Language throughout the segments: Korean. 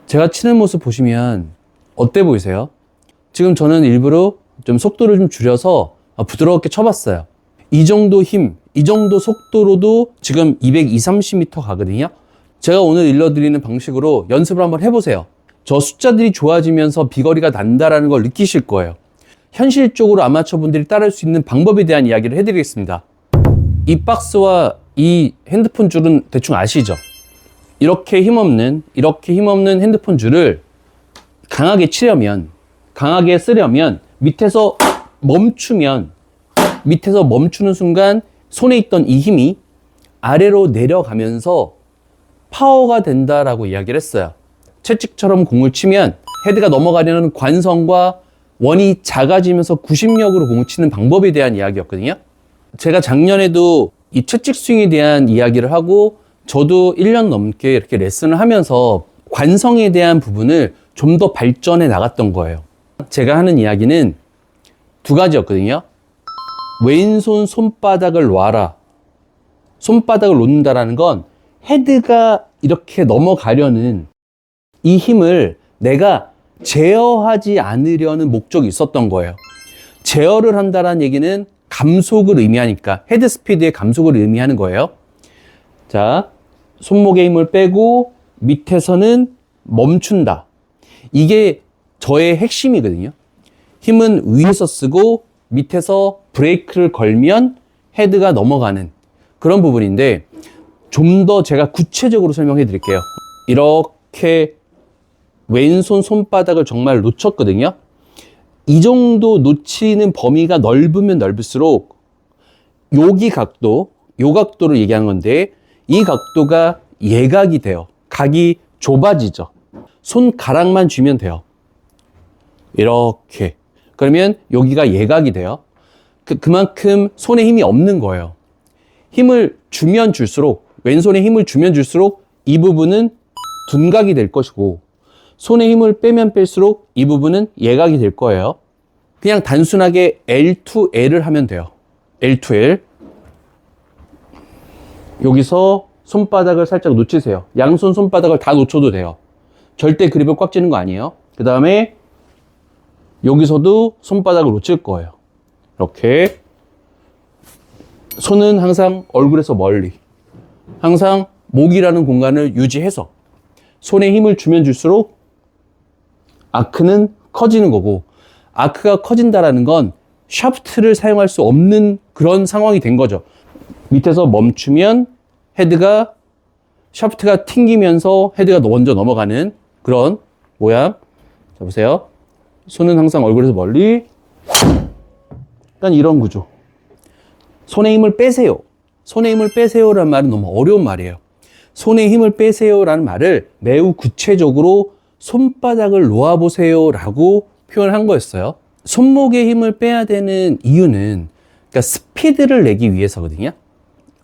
제가 치는 모습 보시면 어때 보이세요? 지금 저는 일부러 좀 속도를 좀 줄여서 부드럽게 쳐봤어요. 이 정도 힘, 이 정도 속도로도 지금 220, 30m 가거든요. 제가 오늘 일러드리는 방식으로 연습을 한번 해보세요. 저 숫자들이 좋아지면서 비거리가 난다라는 걸 느끼실 거예요. 현실적으로 아마추어분들이 따라할 수 있는 방법에 대한 이야기를 해드리겠습니다. 이 박스와 이 핸드폰 줄은 대충 아시죠? 이렇게 힘없는 핸드폰 줄을 강하게 치려면, 강하게 쓰려면 밑에서 멈추는 순간 손에 있던 이 힘이 아래로 내려가면서 파워가 된다라고 이야기를 했어요. 채찍처럼 공을 치면 헤드가 넘어가려는 관성과 원이 작아지면서 구심력으로 공을 치는 방법에 대한 이야기였거든요. 제가 작년에도 이 채찍 스윙에 대한 이야기를 하고 저도 1년 넘게 이렇게 레슨을 하면서 관성에 대한 부분을 좀 더 발전해 나갔던 거예요. 제가 하는 이야기는 두 가지였거든요. 왼손 손바닥을 놔라. 손바닥을 놓는다라는 건 헤드가 이렇게 넘어가려는 이 힘을 내가 제어하지 않으려는 목적이 있었던 거예요. 제어를 한다는 얘기는 감속을 의미하니까 헤드 스피드의 감속을 의미하는 거예요. 자, 손목에 힘을 빼고 밑에서는 멈춘다. 이게 저의 핵심이거든요. 힘은 위에서 쓰고 밑에서 브레이크를 걸면 헤드가 넘어가는 그런 부분인데 좀 더 제가 구체적으로 설명해 드릴게요. 이렇게 왼손 손바닥을 정말 놓쳤거든요. 이 정도 놓치는 범위가 넓으면 넓을수록 여기 각도, 요 각도를 얘기하는 건데 이 각도가 예각이 돼요. 각이 좁아지죠. 손가락만 쥐면 돼요. 이렇게. 그러면 여기가 예각이 돼요. 그만큼 손에 힘이 없는 거예요. 힘을 주면 줄수록, 왼손에 힘을 주면 줄수록 이 부분은 둔각이 될 것이고 손에 힘을 빼면 뺄수록 이 부분은 예각이 될 거예요. 그냥 단순하게 L2L을 하면 돼요. L2L. 여기서 손바닥을 살짝 놓치세요. 양손 손바닥을 다 놓쳐도 돼요. 절대 그립을 꽉 쥐는 거 아니에요. 그 다음에 여기서도 손바닥을 놓칠 거예요. 이렇게. 손은 항상 얼굴에서 멀리. 항상 목이라는 공간을 유지해서 손에 힘을 주면 줄수록 아크는 커지는 거고, 아크가 커진다라는 건 샤프트를 사용할 수 없는 그런 상황이 된 거죠. 밑에서 멈추면 헤드가, 샤프트가 튕기면서 헤드가 먼저 넘어가는 그런 모양. 자, 보세요. 손은 항상 얼굴에서 멀리. 약간 이런 구조. 손에 힘을 빼세요. 손에 힘을 빼세요라는 말은 너무 어려운 말이에요. 손에 힘을 빼세요라는 말을 매우 구체적으로 손바닥을 놓아보세요 라고 표현한 거였어요. 손목에 힘을 빼야 되는 이유는 그러니까 스피드를 내기 위해서거든요.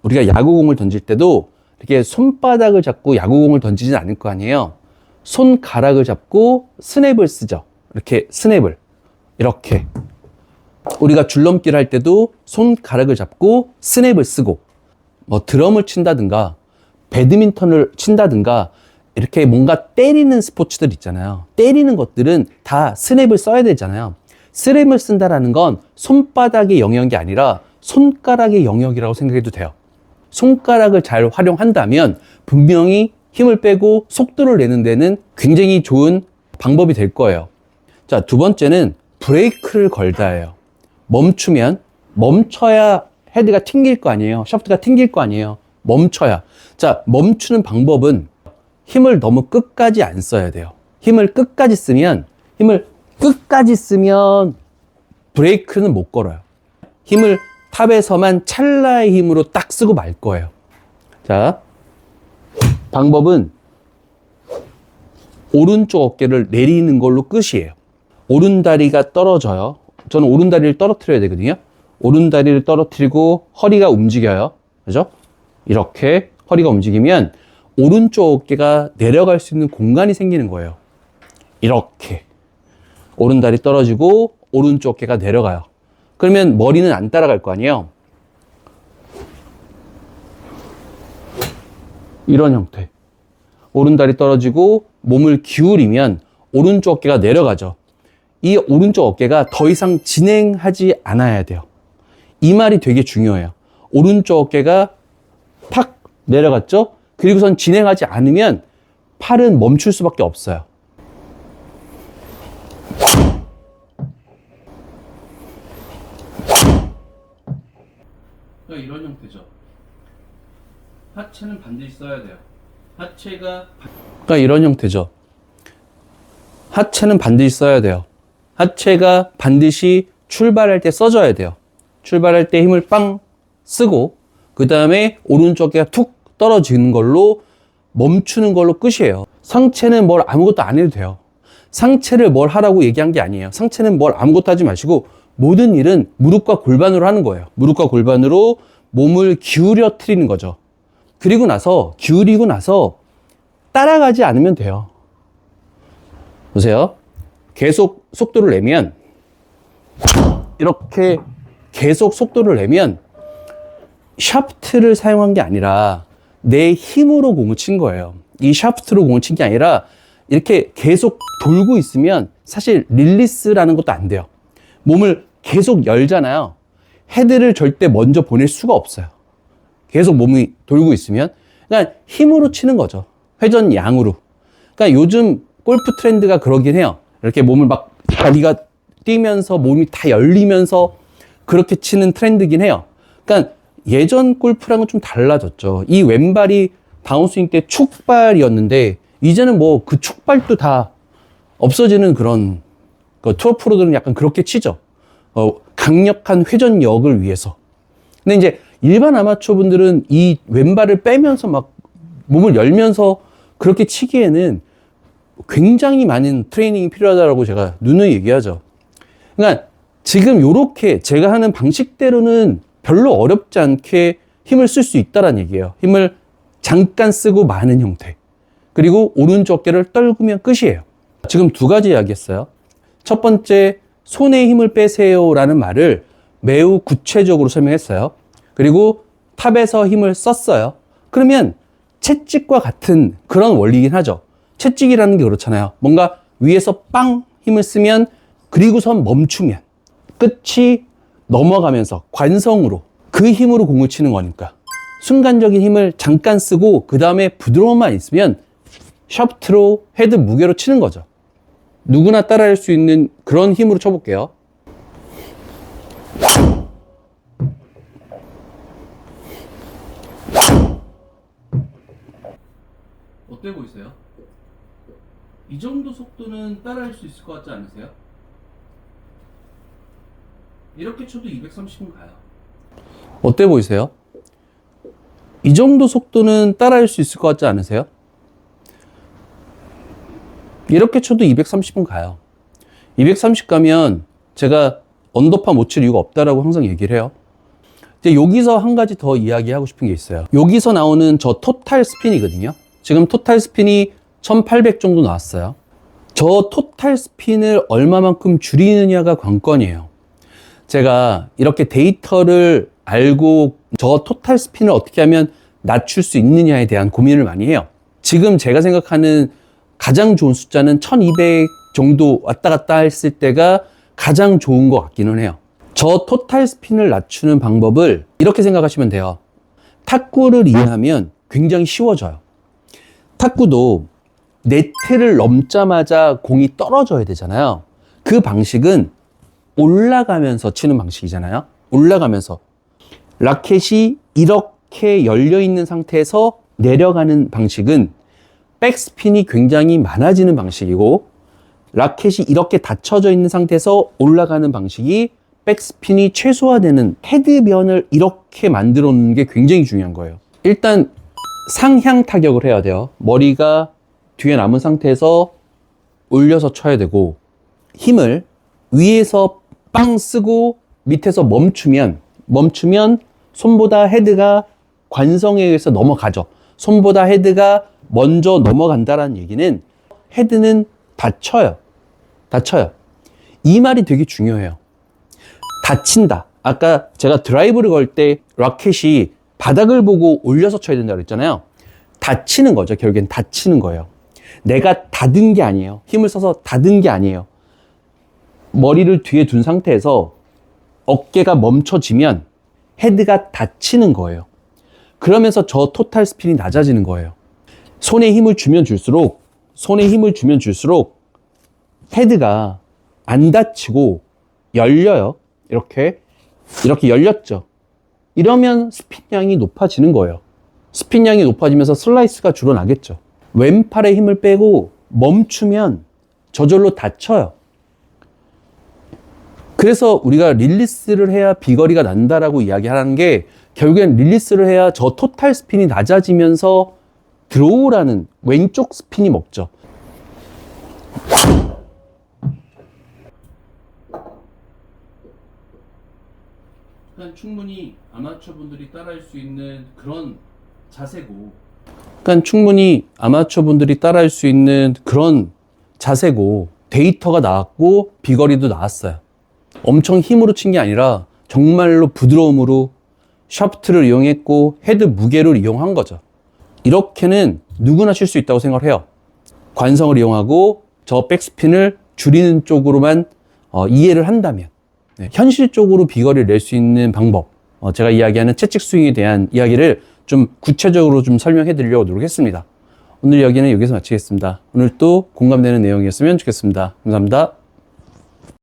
우리가 야구공을 던질 때도 이렇게 손바닥을 잡고 야구공을 던지진 않을 거 아니에요. 손가락을 잡고 스냅을 쓰죠. 이렇게 스냅을. 이렇게. 우리가 줄넘기를 할 때도 손가락을 잡고 스냅을 쓰고, 뭐 드럼을 친다든가 배드민턴을 친다든가 이렇게 뭔가 때리는 스포츠들 있잖아요. 때리는 것들은 다 스냅을 써야 되잖아요. 스냅을 쓴다라는 건 손바닥의 영역이 아니라 손가락의 영역이라고 생각해도 돼요. 손가락을 잘 활용한다면 분명히 힘을 빼고 속도를 내는 데는 굉장히 좋은 방법이 될 거예요. 자, 두 번째는 브레이크를 걸다예요. 멈춰야 헤드가 튕길 거 아니에요. 샤프트가 튕길 거 아니에요. 멈춰야. 자, 멈추는 방법은 힘을 너무 끝까지 안 써야 돼요. 힘을 끝까지 쓰면 브레이크는 못 걸어요. 힘을 탑에서만 찰나의 힘으로 딱 쓰고 말 거예요. 자, 방법은 오른쪽 어깨를 내리는 걸로 끝이에요. 오른다리가 떨어져요. 저는 오른다리를 떨어뜨려야 되거든요. 오른다리를 떨어뜨리고 허리가 움직여요. 그죠? 이렇게 허리가 움직이면 오른쪽 어깨가 내려갈 수 있는 공간이 생기는 거예요. 이렇게. 오른다리 떨어지고 오른쪽 어깨가 내려가요. 그러면 머리는 안 따라갈 거 아니에요. 이런 형태. 오른다리 떨어지고 몸을 기울이면 오른쪽 어깨가 내려가죠. 이 오른쪽 어깨가 더 이상 진행하지 않아야 돼요. 이 말이 되게 중요해요. 오른쪽 어깨가 탁 내려갔죠? 그리고선 진행하지 않으면 팔은 멈출 수밖에 없어요. 이런 형태죠. 하체는 반드시 써야 돼요. 그러니까 이런 형태죠. 하체는 반드시 써야 돼요. 하체가 반드시 출발할 때 써줘야 돼요. 출발할 때 힘을 빵 쓰고 그 다음에 오른쪽 어깨가 툭 떨어지는 걸로 멈추는 걸로 끝이에요. 상체는 뭘 아무것도 안 해도 돼요. 상체를 뭘 하라고 얘기한 게 아니에요. 상체는 뭘 아무것도 하지 마시고 모든 일은 무릎과 골반으로 하는 거예요. 무릎과 골반으로 몸을 기울여뜨리는 거죠. 그리고 나서 기울이고 나서 따라가지 않으면 돼요. 보세요. 계속 속도를 내면 이렇게 계속 속도를 내면 샤프트를 사용한 게 아니라 내 힘으로 공을 친 거예요. 이 샤프트로 공을 친 게 아니라 이렇게 계속 돌고 있으면 사실 릴리스라는 것도 안 돼요. 몸을 계속 열잖아요. 헤드를 절대 먼저 보낼 수가 없어요. 계속 몸이 돌고 있으면. 그러니까 힘으로 치는 거죠. 회전 양으로. 그러니까 요즘 골프 트렌드가 그러긴 해요. 이렇게 몸을 막 다리가 뛰면서 몸이 다 열리면서 그렇게 치는 트렌드긴 해요. 그러니까 예전 골프랑은 좀 달라졌죠. 이 왼발이 다운스윙 때 축발이었는데 이제는 뭐 그 축발도 다 없어지는 그런 투어 프로들은 약간 그렇게 치죠. 강력한 회전력을 위해서. 근데 이제 일반 아마추어 분들은 이 왼발을 빼면서 막 몸을 열면서 그렇게 치기에는 굉장히 많은 트레이닝이 필요하다고 제가 누누이 얘기하죠. 그러니까 지금 요렇게 제가 하는 방식대로는 별로 어렵지 않게 힘을 쓸 수 있다는 얘기예요. 힘을 잠깐 쓰고 마는 형태. 그리고 오른쪽 어깨를 떨구면 끝이에요. 지금 두 가지 이야기했어요. 첫 번째, 손에 힘을 빼세요 라는 말을 매우 구체적으로 설명했어요. 그리고 탑에서 힘을 썼어요. 그러면 채찍과 같은 그런 원리이긴 하죠. 채찍이라는 게 그렇잖아요. 뭔가 위에서 빵 힘을 쓰면 그리고선 멈추면 끝이 넘어가면서 관성으로 그 힘으로 공을 치는 거니까 순간적인 힘을 잠깐 쓰고 그 다음에 부드러움만 있으면 샤프트로 헤드 무게로 치는 거죠. 누구나 따라할 수 있는 그런 힘으로 쳐볼게요. 어때 보이세요? 이 정도 속도는 따라할 수 있을 것 같지 않으세요? 이렇게 쳐도 230은 가요. 어때 보이세요? 이 정도 속도는 따라할 수 있을 것 같지 않으세요? 이렇게 쳐도 230은 가요. 230 가면 제가 언더파 못 칠 이유가 없다라고 항상 얘기를 해요. 이제 여기서 한 가지 더 이야기하고 싶은 게 있어요. 여기서 나오는 저 토탈 스핀이거든요. 지금 토탈 스핀이 1800 정도 나왔어요. 저 토탈 스핀을 얼마만큼 줄이느냐가 관건이에요. 제가 이렇게 데이터를 알고 저 토탈 스핀을 어떻게 하면 낮출 수 있느냐에 대한 고민을 많이 해요. 지금 제가 생각하는 가장 좋은 숫자는 1200 정도 왔다 갔다 했을 때가 가장 좋은 것 같기는 해요. 저 토탈 스핀을 낮추는 방법을 이렇게 생각하시면 돼요. 탁구를 이해하면 굉장히 쉬워져요. 탁구도 네트를 넘자마자 공이 떨어져야 되잖아요. 그 방식은 올라가면서 치는 방식이잖아요. 올라가면서 라켓이 이렇게 열려있는 상태에서 내려가는 방식은 백스핀이 굉장히 많아지는 방식이고, 라켓이 이렇게 닫혀져 있는 상태에서 올라가는 방식이 백스핀이 최소화되는, 헤드면을 이렇게 만들어 놓는 게 굉장히 중요한 거예요. 일단 상향 타격을 해야 돼요. 머리가 뒤에 남은 상태에서 올려서 쳐야 되고, 힘을 위에서 빵 쓰고 밑에서 멈추면 손보다 헤드가 관성에 의해서 넘어가죠. 손보다 헤드가 먼저 넘어간다는 얘기는 헤드는 다쳐요. 이 말이 되게 중요해요. 다친다. 아까 제가 드라이브를 걸 때 라켓이 바닥을 보고 올려서 쳐야 된다고 그랬잖아요. 다치는 거죠. 결국엔 다치는 거예요. 내가 닫은 게 아니에요. 힘을 써서 닫은 게 아니에요. 머리를 뒤에 둔 상태에서 어깨가 멈춰지면 헤드가 닫히는 거예요. 그러면서 저 토탈 스핀이 낮아지는 거예요. 손에 힘을 주면 줄수록 헤드가 안 닫히고 열려요. 이렇게 열렸죠. 이러면 스핀량이 높아지는 거예요. 스핀량이 높아지면서 슬라이스가 줄어나겠죠. 왼팔에 힘을 빼고 멈추면 저절로 닫혀요. 그래서 우리가 릴리스를 해야 비거리가 난다라고 이야기하는 게 결국엔 릴리스를 해야 저 토탈 스핀이 낮아지면서 드로우라는 왼쪽 스핀이 먹죠. 그러니까 충분히 아마추어 분들이 따라할 수 있는 그런 자세고, 데이터가 나왔고 비거리도 나왔어요. 엄청 힘으로 친 게 아니라 정말로 부드러움으로 샤프트를 이용했고 헤드 무게를 이용한 거죠. 이렇게는 누구나 칠 수 있다고 생각을 해요. 관성을 이용하고 저 백스핀을 줄이는 쪽으로만 이해를 한다면, 현실적으로 비거리를 낼 수 있는 방법, 제가 이야기하는 채찍 스윙에 대한 이야기를 좀 구체적으로 좀 설명해 드리려고 노력했습니다. 오늘 이야기는 여기서 마치겠습니다. 오늘 또 공감되는 내용이었으면 좋겠습니다. 감사합니다.